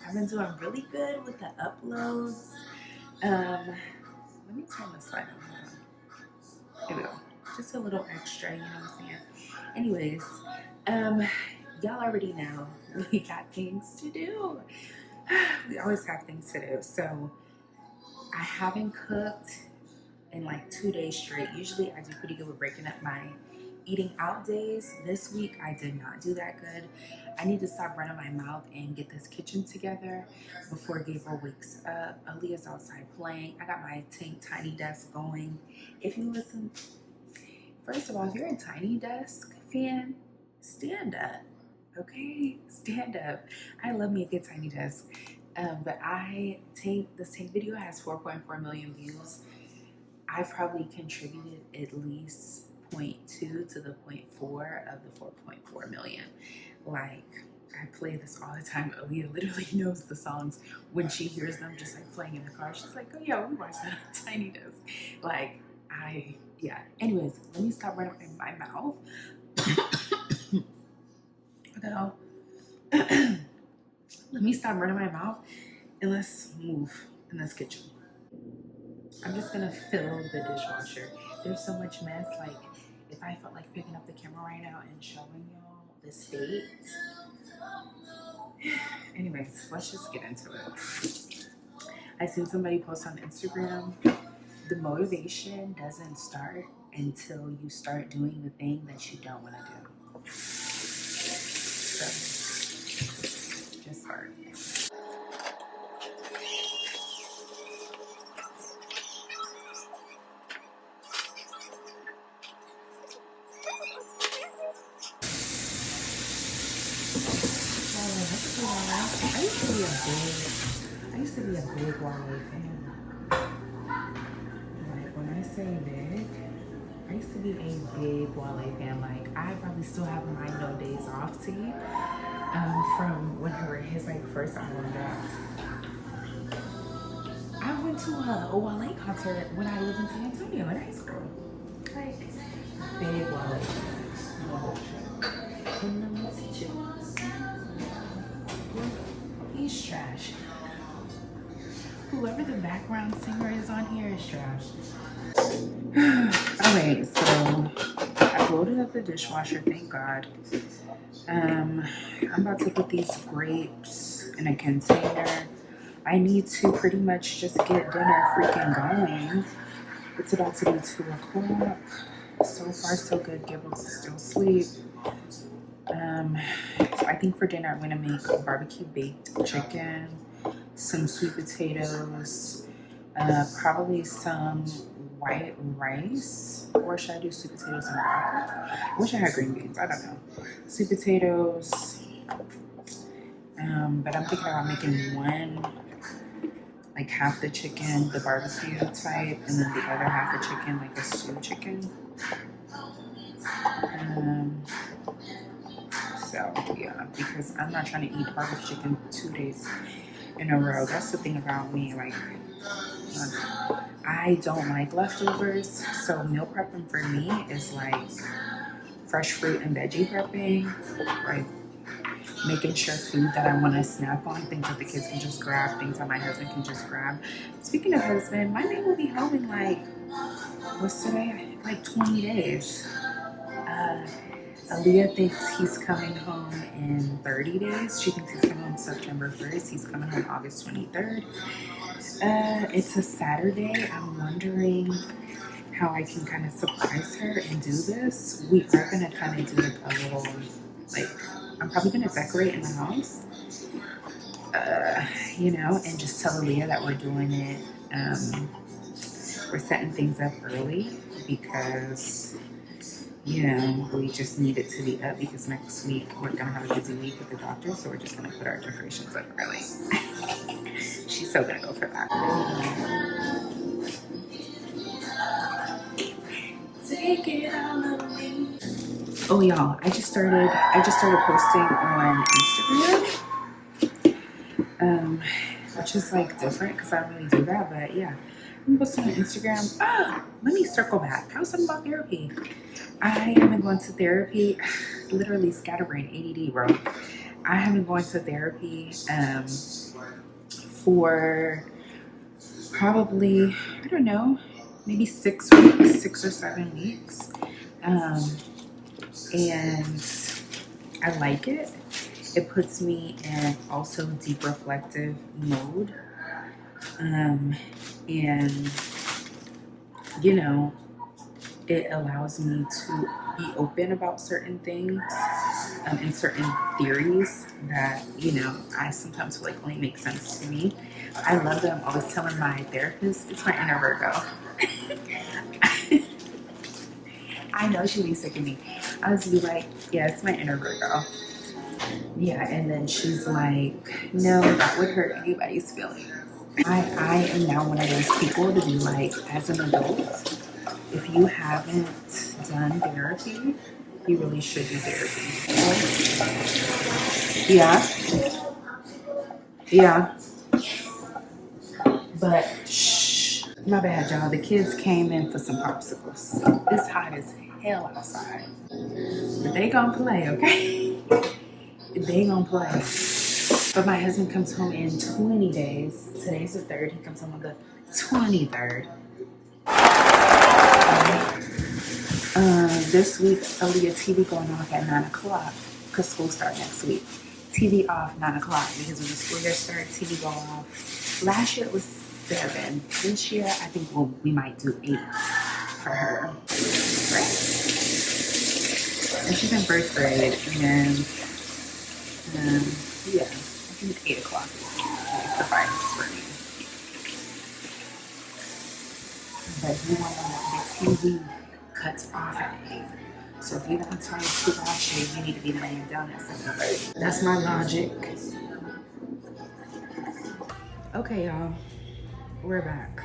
I've been doing really good with the uploads. Let me turn this light on. Here we go. Just a little extra, you know what I'm saying? Anyways, y'all already know we got things to do. We always have things to do. So I haven't cooked in like 2 days straight. Usually I do pretty good with breaking up my eating out days. This week I did not do that good. I need to stop running my mouth and get this kitchen together before Gabriel wakes up. Aaliyah's outside playing. I got my tiny desk going. If you listen, first of all, if you're a Tiny Desk fan, stand up. Okay, stand up. I love me a good Tiny Desk. But this tank video has 4.4 million views. I've probably contributed at least 0.2 to the 0.4 of the 4.4 million. Like, I play this all the time. Aaliyah literally knows the songs when she hears them, just like playing in the car. She's like, oh yeah, we watched that on Tiny Desk. Like, yeah. Anyways, let me stop running my mouth. What the hell? Let me stop running my mouth and let's move in this kitchen. I'm just gonna fill the dishwasher. There's so much mess. Like, if I felt like picking up the camera right now and showing y'all the state. Anyways, let's just get into it. I seen somebody post on Instagram, the motivation doesn't start until you start doing the thing that you don't want to do. So, just start. I used to be a big Wale fan. Like, when I say big, I used to be a big Wale fan. Like, I probably still have my No Days Off tee from when his like first album dropped. I went to a Wale concert when I lived in San Antonio in high school. Like, big Wale fan. He's trash. Whoever the background singer is on here is trash. Okay, so I loaded up the dishwasher, thank God. I'm about to put these grapes in a container. I need to pretty much just get dinner freaking going. It's about to be 2 o'clock. So far, so good. Gabriel's still asleep. So I think for dinner I'm gonna make a barbecue baked chicken, some sweet potatoes, probably some white rice, or should I do sweet potatoes and broccoli? I wish I had green beans. I don't know. Sweet potatoes. But I'm thinking about making one, like half the chicken, the barbecue type, and then the other half the chicken, like a stew chicken. So yeah, because I'm not trying to eat barbecue chicken 2 days in a row. That's the thing about me. Like, I don't like leftovers. So meal prepping for me is like fresh fruit and veggie prepping, like making sure food that I want to snack on, things that the kids can just grab, things that my husband can just grab. Speaking of husband, my man will be home in like, what's today? Like 20 days. Aaliyah thinks he's coming home in 30 days. She thinks he's coming home September 1st. He's coming home August 23rd. It's a Saturday. I'm wondering how I can kind of surprise her and do this. We are going to kind of do like a little, like, I'm probably going to decorate in the house, you know, and just tell Aaliyah that we're doing it. We're setting things up early because, you know, we just need it to be up because next week we're gonna have a busy week with the doctor, so we're just gonna put our decorations up early. She's so gonna go for that. Take it all of me. Oh y'all, I just started posting on Instagram, which is like different because I don't really do that, but yeah, I'm posting on Instagram. Let me circle back. I was talking about therapy. I am going to therapy, literally scatterbrain, ADD, bro. I have been going to therapy for probably, I don't know, maybe 6 weeks, 6 or 7 weeks. And I like it. It puts me in also deep reflective mode. And, you know, it allows me to be open about certain things and certain theories that, you know, I sometimes feel like only make sense to me. I love that I'm always telling my therapist, it's my inner Virgo. I know she'd be sick of me. I was be like, yeah, it's my inner Virgo. Yeah, and then she's like, no, that would hurt anybody's feelings. I am now one of those people to be like, as an adult, if you haven't done therapy, you really should do therapy. Yeah. Yeah. But shh, my bad, y'all. The kids came in for some popsicles. It's hot as hell outside. But they gonna play, okay? They gonna play. But my husband comes home in 20 days. Today's the 3rd. He comes home on the 23rd. This week, Aaliyah TV going off at 9 o'clock because school starts next week. TV off 9 o'clock because when the school year starts, TV go off. Last year it was 7. This year, I think we might do 8 for her. Right? And she's in 1st grade, and yeah, I think 8 o'clock is suffice for me. But you want to the TV cuts off at 8. So if you want to try to watch it, you need to be laying down at 7:30. That's my logic. Okay, y'all. We're back.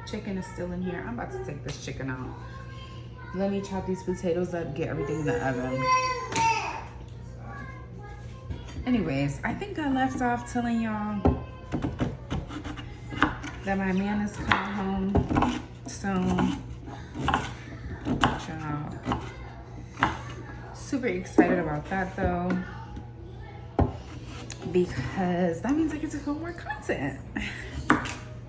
Chicken is still in here. I'm about to take this chicken out. Let me chop these potatoes up, get everything in the oven. Anyways, I think I left off telling y'all that my man is coming home soon. Super excited about that though, because that means I get to film more content.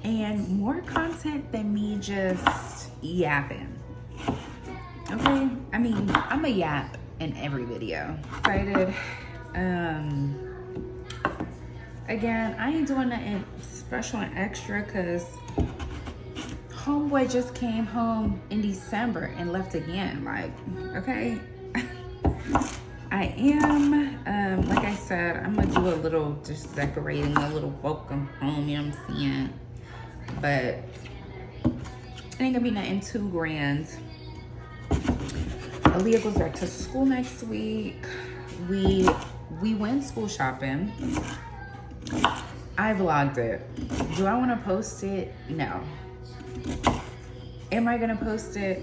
And more content than me just yapping. Okay? I mean, I'm a yap in every video. Excited. Again, I ain't doing nothing special and extra because homeboy just came home in December and left again. Like, okay. I am, like I said, I'm gonna do a little just decorating, a little welcome home, you know what I'm saying? But it ain't gonna be nothing too grand. Aaliyah goes back to school next week. We went school shopping. I vlogged it. Do I want to post it? No. Am I gonna post it?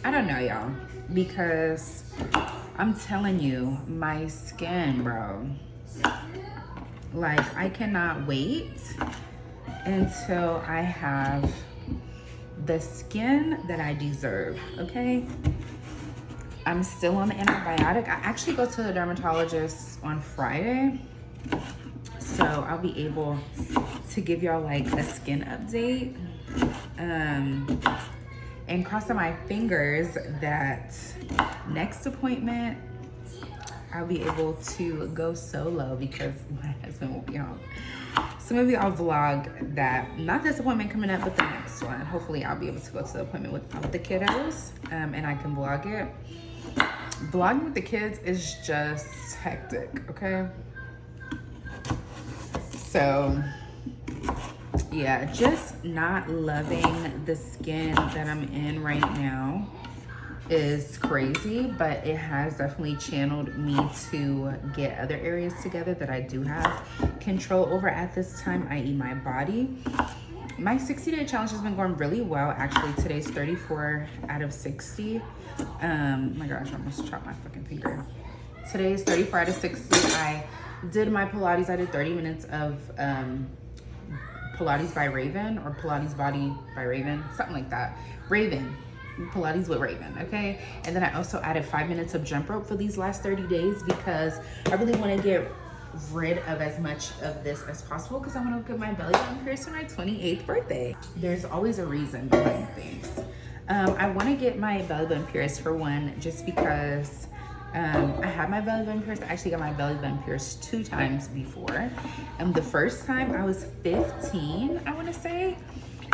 I don't know, y'all, because I'm telling you, my skin, bro. Like, I cannot wait until I have the skin that I deserve, okay? I'm still on the antibiotic. I actually go to the dermatologist on Friday, so I'll be able to give y'all like a skin update. And crossing my fingers that next appointment I'll be able to go solo because my husband will be home. So maybe I'll vlog that, not this appointment coming up, but the next one. Hopefully I'll be able to go to the appointment with the kiddos, and I can vlog it. Vlogging with the kids is just hectic, okay? So yeah, just not loving the skin that I'm in right now is crazy, but it has definitely channeled me to get other areas together that I do have control over at this time, i.e. my body. My 60-day challenge has been going really well. Actually, today's 34 out of 60. My gosh, I almost chopped my fucking finger. Today's 34 out of 60. I did my Pilates. I did 30 minutes of Pilates by Raven, or Pilates Body by Raven, something like that. Raven. Pilates with Raven, okay? And then I also added 5 minutes of jump rope for these last 30 days because I really want to get rid of as much of this as possible because I want to get my belly button pierced for my 28th birthday. There's always a reason behind things. I want to get my belly button pierced for one, just because I had my belly button pierced. I actually got my belly button pierced 2 times before. The first time I was 15, I want to say.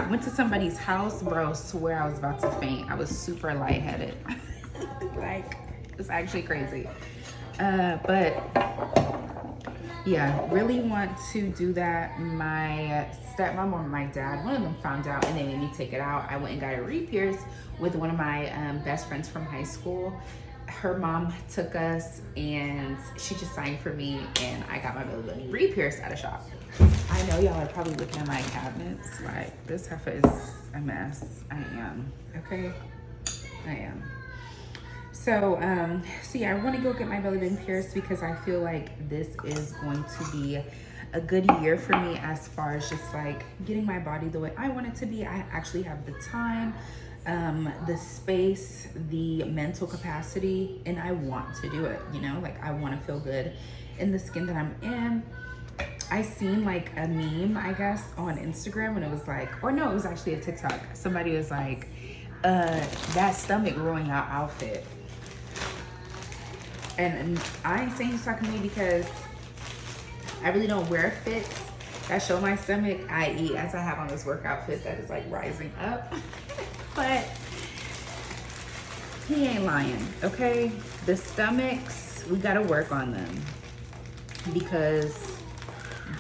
Went to somebody's house, bro, swear I was about to faint. I was super lightheaded. Like, it's actually crazy. But yeah, really want to do that. My stepmom or my dad, one of them found out and they made me take it out. I went and got it re-pierced with one of my best friends from high school. Her mom took us and she just signed for me and I got my belly button re-pierced at a shop. I know y'all are probably looking at my cabinets like, this heifer is a mess. I am, okay? I am. So yeah, I want to go get my belly button pierced because I feel like this is going to be a good year for me as far as just like getting my body the way I want it to be. I actually have the time, the space, the mental capacity, and I want to do it, you know? Like, I want to feel good in the skin that I'm in. I seen like a meme, I guess, on Instagram when it was like, or no, it was actually a TikTok. Somebody was like, that stomach ruined your outfit. And I ain't saying he's talking to me because I really don't wear fits that show my stomach, i.e. as I have on this work outfit that is like rising up. But he ain't lying, okay? The stomachs, we gotta work on them because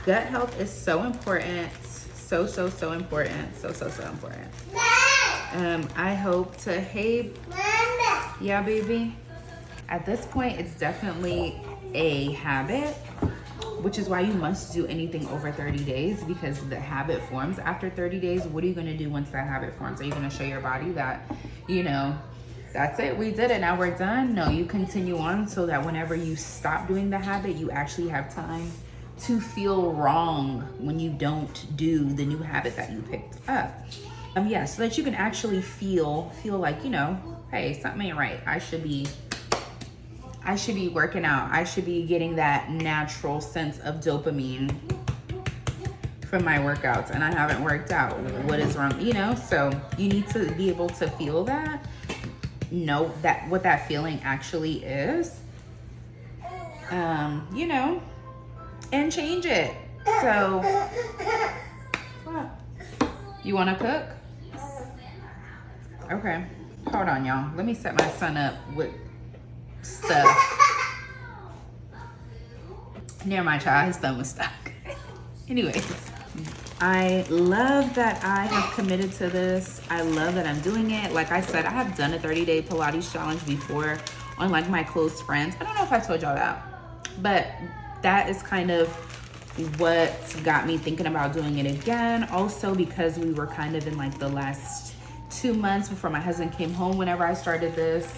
gut health is so important. So important. So important. I hope to, hey, yeah, baby. At this point, it's definitely a habit, which is why you must do anything over 30 days because the habit forms after 30 days. What are you gonna do once that habit forms? Are you gonna show your body that, you know, that's it, we did it, now we're done? No, you continue on so that whenever you stop doing the habit, you actually have time to feel wrong when you don't do the new habit that you picked up. Yeah, so that you can actually feel like, you know, hey, something ain't right. I should be working out. I should be getting that natural sense of dopamine from my workouts and I haven't worked out. What is wrong? You know, so you need to be able to feel that, know that what that feeling actually is, you know, and change it. So, what? You want to cook? Okay, hold on, y'all. Let me set my son up with stuff. Near my child, his thumb was stuck. Anyways, I love that I have committed to this. I love that I'm doing it. Like I said, I have done a 30-day Pilates challenge before on like my close friends. I don't know if I told y'all that, but that is kind of what got me thinking about doing it again. Also because we were kind of in like the last 2 months before my husband came home whenever I started this.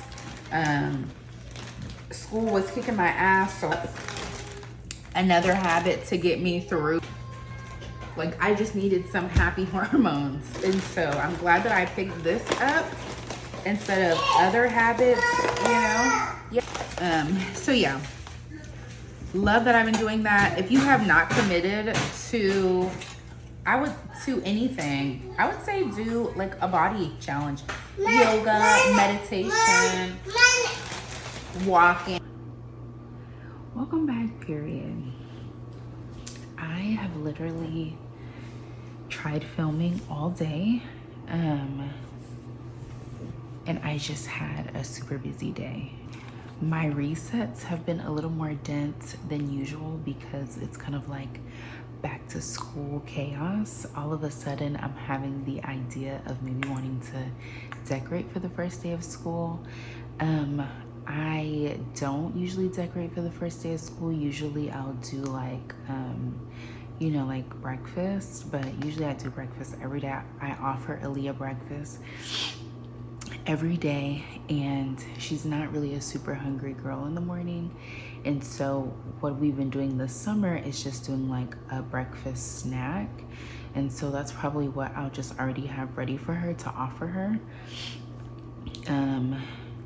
School was kicking my ass, so another habit to get me through. Like I just needed some happy hormones. And so I'm glad that I picked this up instead of other habits, you know? Yeah. So yeah, love that I've been doing that. If you have not committed to anything, I would say do like a body challenge, yoga, meditation, walking. Welcome back, period. I have literally tried filming all day, and I just had a super busy day. My resets have been a little more dense than usual because it's kind of like back to school chaos. All of a sudden, I'm having the idea of maybe wanting to decorate for the first day of school. I don't usually decorate for the first day of school. Usually I'll do like, you know, like breakfast, but usually I do breakfast every day. I offer Aaliyah breakfast every day, and she's not really a super hungry girl in the morning. And so what we've been doing this summer is just doing like a breakfast snack. And so that's probably what I'll just already have ready for her to offer her.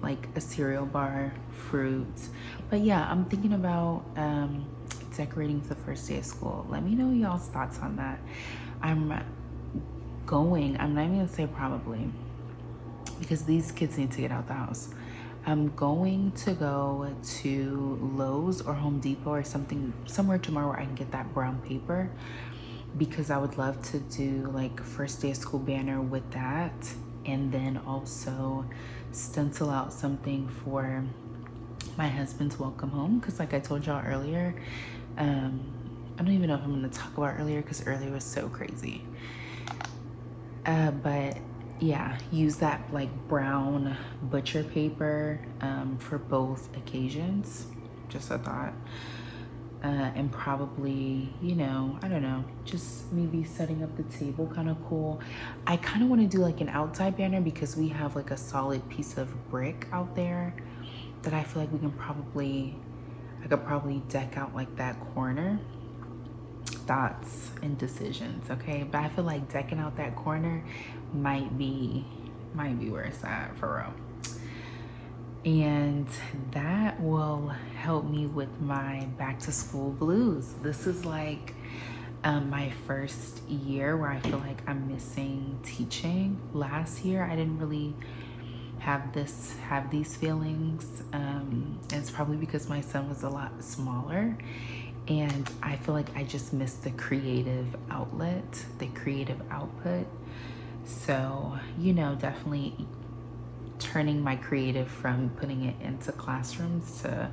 like a cereal bar, fruits. But yeah, I'm thinking about decorating for the first day of school. Let me know y'all's thoughts on that. I'm not even gonna say probably, because these kids need to get out the house. I'm going to go to Lowe's or Home Depot or somewhere tomorrow where I can get that brown paper, because I would love to do like first day of school banner with that, and then also stencil out something for my husband's welcome home, because like I told y'all earlier, I don't even know if I'm going to talk about earlier because earlier was so crazy, but yeah, use that like brown butcher paper for both occasions, just a thought. And probably, you know, I don't know, just maybe setting up the table kind of cool. I kind of want to do like an outside banner because we have like a solid piece of brick out there that I feel like I could probably deck out like that corner. Thoughts and decisions, okay? But I feel like decking out that corner might be where it's at for real. And that will help me with my back to school blues. This is like my first year where I feel like I'm missing teaching. Last year I didn't really have these feelings. It's probably because my son was a lot smaller, and I feel like I just missed the creative outlet, the creative output. So, you know, definitely turning my creative from putting it into classrooms to,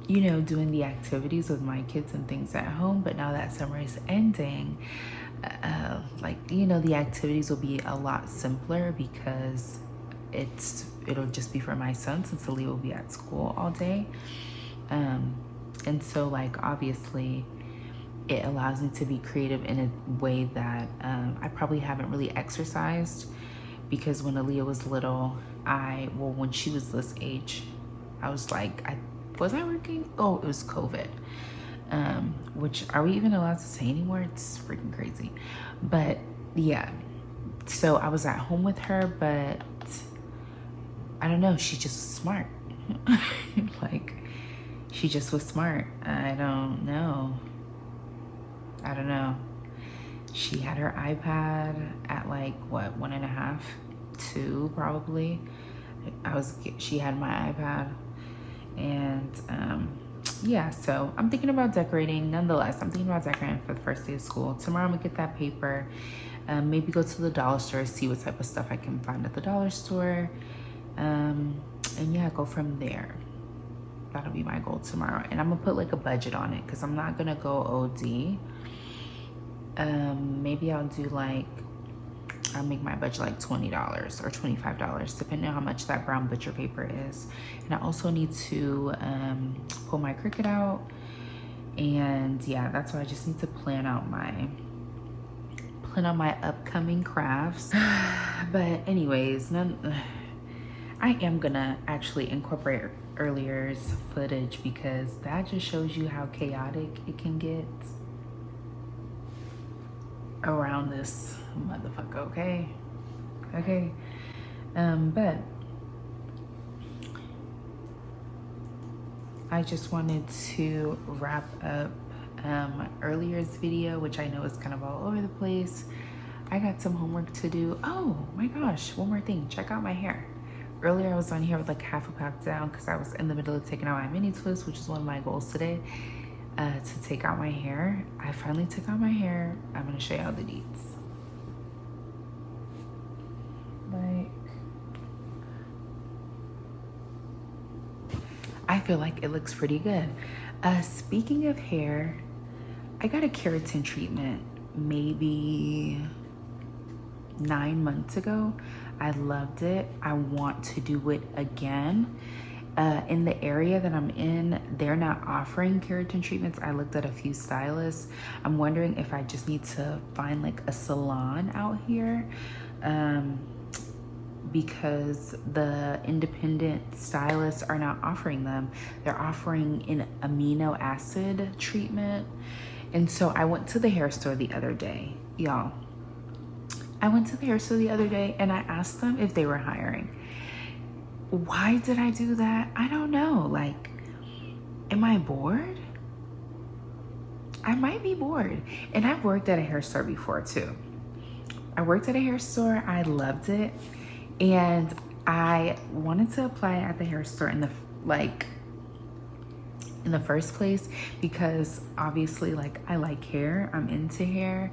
you know, doing the activities with my kids and things at home. But now that summer is ending, like, you know, the activities will be a lot simpler because it'll just be for my son, since Aaliyah will be at school all day. And so like, obviously it allows me to be creative in a way that I probably haven't really exercised, because when Aaliyah was little, when she was this age, I was like, was I working? Oh, it was COVID. Which, are we even allowed to say anymore? It's freaking crazy. But yeah, so I was at home with her, but I don't know, she just was smart. Like, she just was smart. I don't know. She had her iPad at like, what, 1.5, 2 probably. She had my iPad. And yeah, so I'm thinking about decorating. Nonetheless, I'm thinking about decorating for the first day of school. Tomorrow I'm gonna get that paper. Maybe go to the dollar store, see what type of stuff I can find at the dollar store. And yeah, go from there. That'll be my goal tomorrow. And I'm gonna put like a budget on it, because I'm not gonna go OD. Maybe I'll do like, I'll make my budget like $20 or $25, depending on how much that brown butcher paper is. And I also need to pull my Cricut out. And yeah, that's why I just need to plan out my upcoming crafts. But anyways, I am gonna actually incorporate earlier's footage, because that just shows you how chaotic it can get around this motherfucker, okay? But I just wanted to wrap up earlier's video, which I know is kind of all over the place. I got some homework to do. Oh my gosh, one more thing, check out my hair. Earlier I was on here with like half a pack down because I was in the middle of taking out my mini twist, which is one of my goals today, to take out my hair. I finally took out my hair. I'm gonna show y'all the deets. Like, I feel like it looks pretty good. Speaking of hair, I got a keratin treatment maybe 9 months ago. I loved it. I want to do it again. In the area that I'm in, they're not offering keratin treatments. I looked at a few stylists. I'm wondering if I just need to find like a salon out here, because the independent stylists are not offering them. They're offering an amino acid treatment. And so I went to the hair store the other day, y'all. I went to the hair store the other day and I asked them if they were hiring. why did I do that? I don't know. Like, am I bored? I might be bored. And I've worked at a hair store before too. I worked at a hair store. I loved it. And I wanted to apply at the hair store in the first place because obviously, like, I like hair. I'm into hair.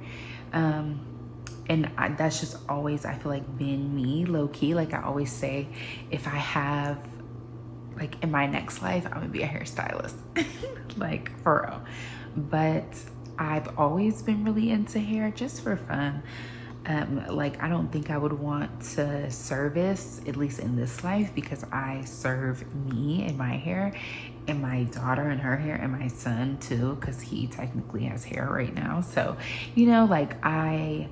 And that's just always, I feel like, been me, low-key. Like, I always say, if I have, like, in my next life, I'm gonna be a hairstylist. Like, for real. But I've always been really into hair just for fun. Like, I don't think I would want to service, at least in this life, because I serve me and my hair and my daughter and her hair and my son too, because he technically has hair right now. So, you know, like, I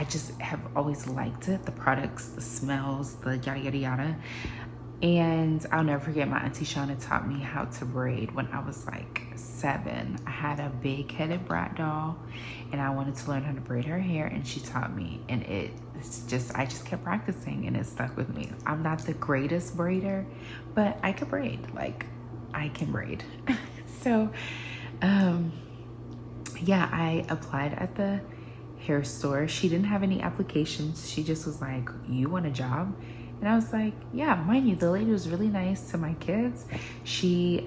just have always liked it, the products, the smells, the yada yada yada. And I'll never forget, my auntie Shauna taught me how to braid when I was like 7. I had a big headed brat doll and I wanted to learn how to braid her hair, and she taught me, and I just kept practicing and it stuck with me. I'm not the greatest braider, but I can braid. Like, I can braid. So, yeah, I applied at the hair store. She didn't have any applications. She just was like, you want a job? And I was like, yeah. Mind you, the lady was really nice to my kids. She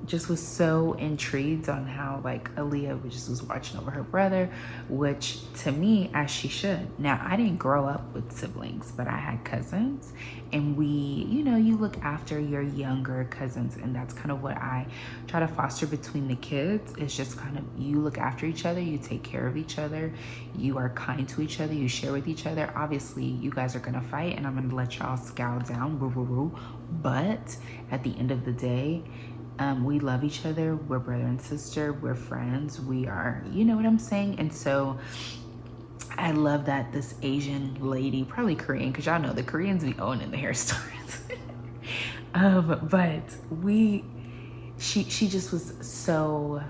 just was so intrigued on how, like, Aaliyah was watching over her brother, which to me, as she should. Now, I didn't grow up with siblings, but I had cousins, and we, you know, you look after your younger cousins, and that's kind of what I try to foster between the kids. It's just kind of, you look after each other, you take care of each other, you are kind to each other, you share with each other. Obviously, you guys are gonna fight, and I'm gonna let y'all scowl down, but at the end of the day, we love each other. We're brother and sister. We're friends. We are, you know what I'm saying? And so I love that this Asian lady, probably Korean, because y'all know the Koreans be owning the hair stores. But she just was so,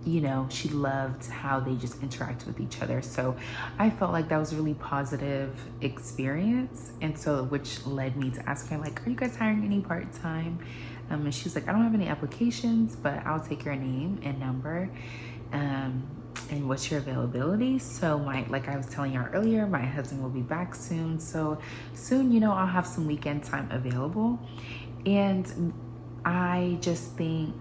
you know, she loved how they just interact with each other. So I felt like that was a really positive experience. And so, which led me to ask her, like, are you guys hiring any part-time? And she was like, I don't have any applications, but I'll take your name and number. And what's your availability? So like I was telling y'all earlier, my husband will be back soon. So soon, you know, I'll have some weekend time available. And I just think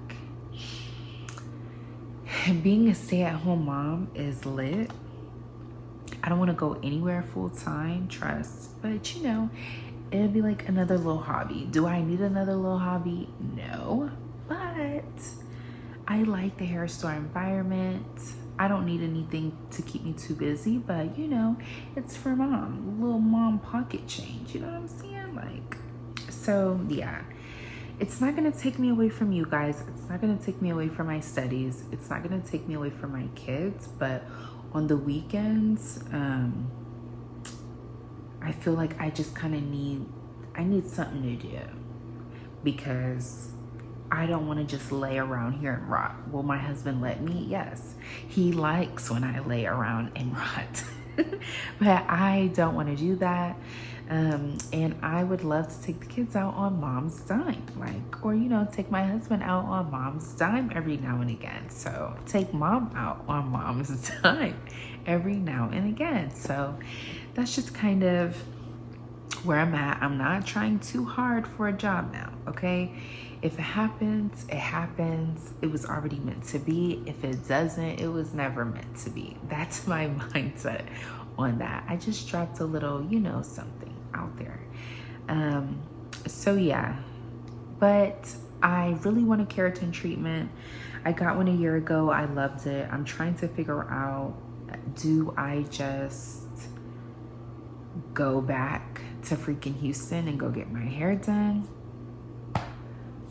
being a stay-at-home mom is lit. I don't want to go anywhere full-time, trust, but you know, it'll be like another little hobby. Do I need another little hobby? No, but I like the hair store environment. I don't need anything to keep me too busy, but you know, it's for mom, little mom pocket change. You know what I'm saying? Like, so yeah, it's not gonna take me away from you guys. It's not gonna take me away from my studies. It's not gonna take me away from my kids, but on the weekends, I feel like I just kind of need something to do, because I don't want to just lay around here and rot. Will my husband let me? Yes. He likes when I lay around and rot. But I don't want to do that. And I would love to take the kids out on mom's dime, like, or, you know, take my husband out on mom's dime every now and again. So take mom out on mom's dime every now and again. So that's just kind of where I'm at. I'm not trying too hard for a job now, okay? If it happens, it happens. It was already meant to be. If it doesn't, it was never meant to be. That's my mindset on that. I just dropped a little, you know, something out there. So yeah, but I really want a keratin treatment. I got one a year ago. I loved it. I'm trying to figure out, do I just go back to freaking Houston and go get my hair done?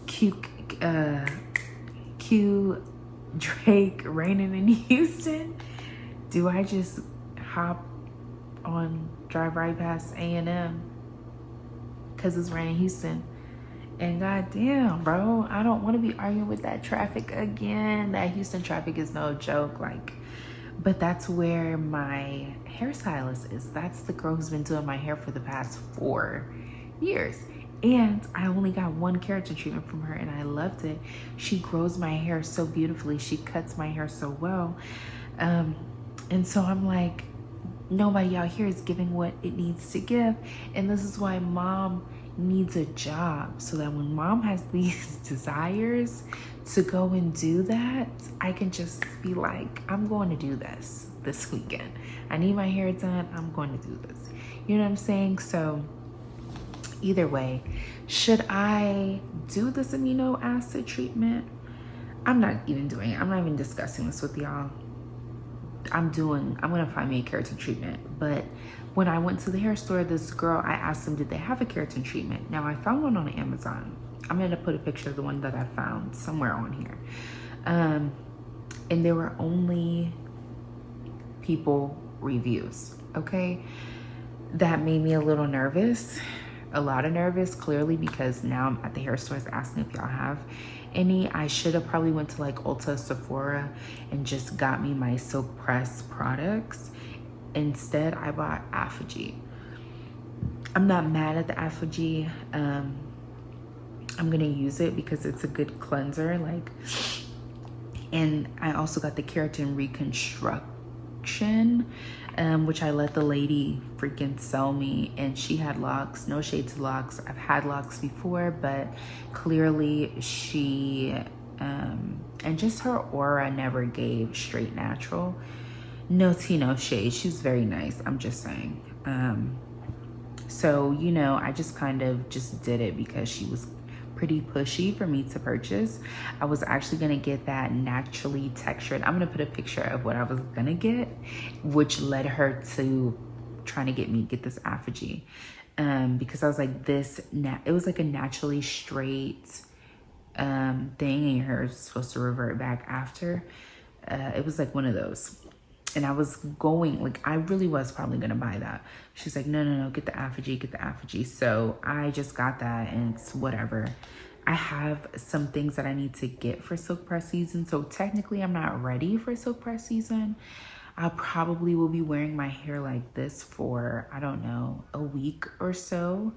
Q Drake raining in Houston. Do I just hop on, drive right past A&M because it's raining in Houston? And goddamn, bro, I don't want to be arguing with that traffic again. That Houston traffic is no joke. Like, but that's where my hairstylist is. That's the girl who's been doing my hair for the past 4 years. And I only got one keratin treatment from her and I loved it. She grows my hair so beautifully. She cuts my hair so well. And so I'm like, nobody out here is giving what it needs to give. And this is why mom needs a job, so that when mom has these desires to go and do that, I can just be like, I'm going to do this weekend. I need my hair done. I'm going to do this. You know what I'm saying? So either way, should I do this amino acid treatment? I'm not even doing it. I'm not even discussing this with y'all. I'm gonna find me a keratin treatment. But when I went to the hair store, this girl, I asked them, did they have a keratin treatment? Now I found one on Amazon. I'm gonna put a picture of the one that I found somewhere on here. And there were only people reviews, okay? That made me a little nervous, a lot of nervous, clearly, because now I'm at the hair stores asking if y'all have any. I should have probably went to like Ulta, Sephora, and just got me my silk press products. Instead, I bought Affigy. I'm not mad at the Affigy. I'm gonna use it because it's a good cleanser, like, and I also got the keratin reconstruction, which I let the lady freaking sell me, and she had locks. No shade to locks. I've had locks before, but clearly she, and just her aura never gave straight natural. No tea, no shade. She's very nice. I'm just saying. So, you know, I just kind of just did it because she was pretty pushy for me to purchase. I was actually gonna get that naturally textured. I'm gonna put a picture of what I was gonna get, which led her to trying to get this Affigy, because I was like, it was like a naturally straight thing, and your hair is supposed to revert back after. It was like one of those. And I was going, like, I really was probably gonna buy that. She's like, no, get the Affigy. So I just got that, and it's whatever. I have some things that I need to get for silk press season. So technically I'm not ready for silk press season. I probably will be wearing my hair like this for, I don't know, a week or so.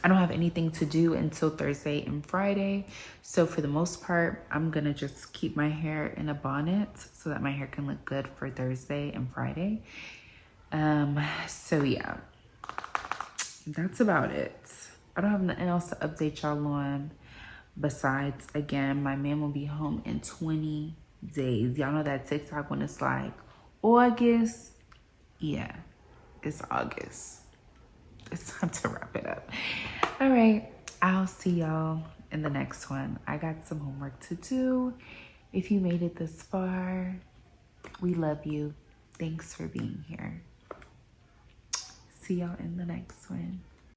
I don't have anything to do until Thursday and Friday. So for the most part, I'm gonna just keep my hair in a bonnet so that my hair can look good for Thursday and Friday. So yeah, that's about it. I don't have nothing else to update y'all on besides, again, my man will be home in 20 days. Y'all know that TikTok when it's like August? Yeah, it's August. It's time to wrap it up. All right, I'll see y'all in the next one. I got some homework to do. If you made it this far, we love you. Thanks for being here. See y'all in the next one.